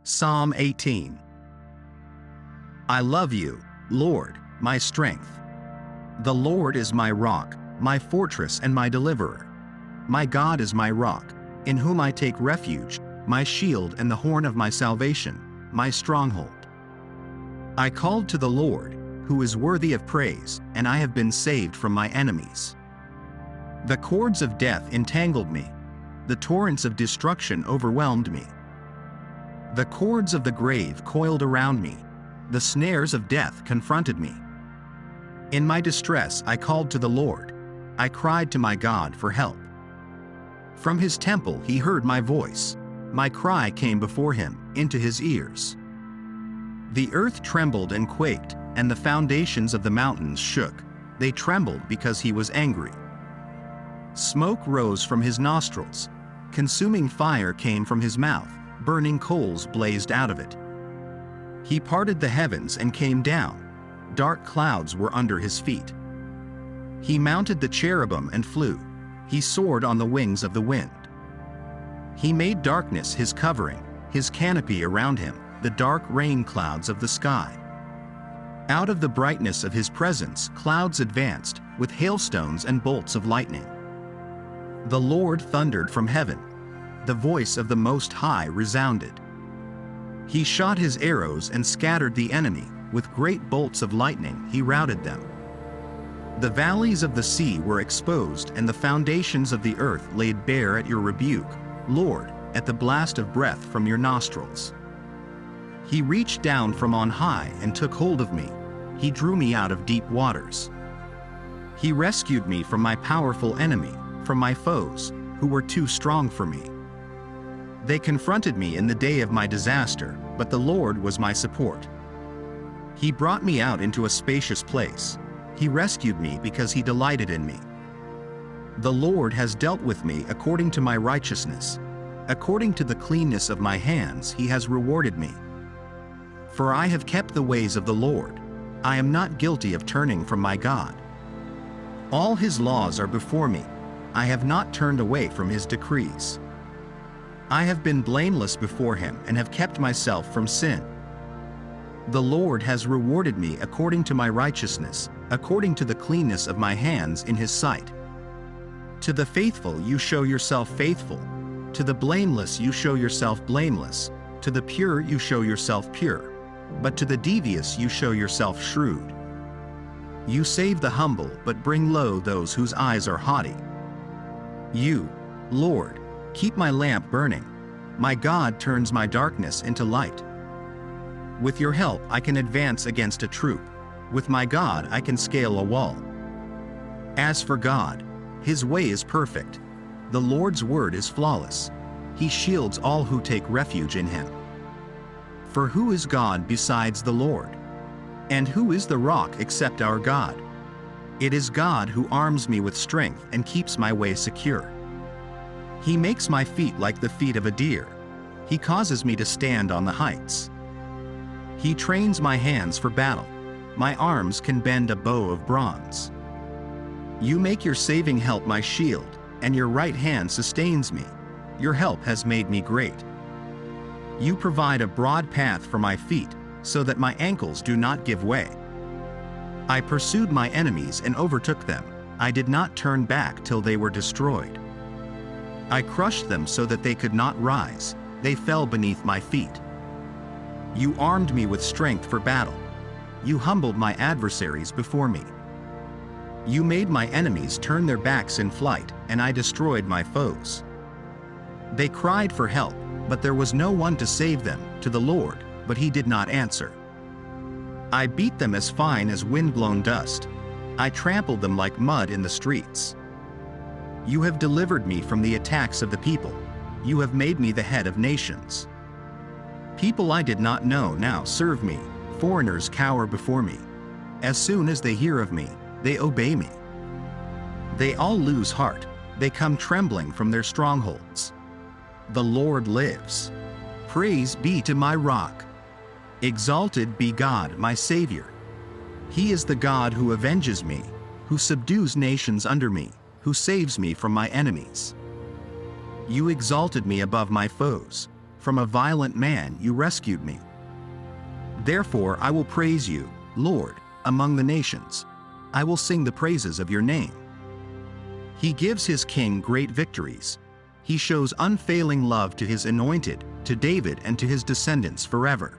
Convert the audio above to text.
Psalm 18. I love you, Lord, my strength. The Lord is my rock, my fortress and my deliverer. My God is my rock, in whom I take refuge, my shield and the horn of my salvation, my stronghold. I called to the Lord, who is worthy of praise, and I have been saved from my enemies. The cords of death entangled me. The torrents of destruction overwhelmed me. The cords of the grave coiled around me. The snares of death confronted me. In my distress I called to the Lord. I cried to my God for help. From his temple he heard my voice. My cry came before him, into his ears. The earth trembled and quaked, and the foundations of the mountains shook. They trembled because he was angry. Smoke rose from his nostrils. Consuming fire came from his mouth. Burning coals blazed out of it. He parted the heavens and came down. Dark clouds were under his feet. He mounted the cherubim and flew. He soared on the wings of the wind. He made darkness his covering, his canopy around him, the dark rain clouds of the sky. Out of the brightness of his presence clouds advanced, with hailstones and bolts of lightning. The Lord thundered from heaven. The voice of the Most High resounded. He shot his arrows and scattered the enemy. With great bolts of lightning he routed them. The valleys of the sea were exposed and the foundations of the earth laid bare at your rebuke, Lord, at the blast of breath from your nostrils. He reached down from on high and took hold of me. He drew me out of deep waters. He rescued me from my powerful enemy, from my foes, who were too strong for me. They confronted me in the day of my disaster, but the Lord was my support. He brought me out into a spacious place. He rescued me because he delighted in me. The Lord has dealt with me according to my righteousness. According to the cleanness of my hands he has rewarded me. For I have kept the ways of the Lord. I am not guilty of turning from my God. All his laws are before me. I have not turned away from his decrees. I have been blameless before him and have kept myself from sin. The Lord has rewarded me according to my righteousness, according to the cleanness of my hands in his sight. To the faithful you show yourself faithful. To the blameless you show yourself blameless. To the pure you show yourself pure. But to the devious you show yourself shrewd. You save the humble but bring low those whose eyes are haughty. You, Lord, keep my lamp burning. My God turns my darkness into light. With your help I can advance against a troop. With my God I can scale a wall. As for God, his way is perfect. The Lord's word is flawless. He shields all who take refuge in him. For who is God besides the Lord? And who is the rock except our God? It is God who arms me with strength and keeps my way secure. He makes my feet like the feet of a deer. He causes me to stand on the heights. He trains my hands for battle. My arms can bend a bow of bronze. You make your saving help my shield, and your right hand sustains me. Your help has made me great. You provide a broad path for my feet, so that my ankles do not give way. I pursued my enemies and overtook them. I did not turn back till they were destroyed. I crushed them so that they could not rise. They fell beneath my feet. You armed me with strength for battle. You humbled my adversaries before me. You made my enemies turn their backs in flight, and I destroyed my foes. They cried for help, but there was no one to save them, to the Lord, but he did not answer. I beat them as fine as wind-blown dust. I trampled them like mud in the streets. You have delivered me from the attacks of the people. You have made me the head of nations. People I did not know now serve me. Foreigners cower before me. As soon as they hear of me, they obey me. They all lose heart. They come trembling from their strongholds. The Lord lives. Praise be to my rock. Exalted be God, my Savior. He is the God who avenges me, who subdues nations under me, who saves me from my enemies. You exalted me above my foes. From a violent man you rescued me. Therefore I will praise you, Lord, among the nations. I will sing the praises of your name. He gives his king great victories. He shows unfailing love to his anointed, to David and to his descendants forever.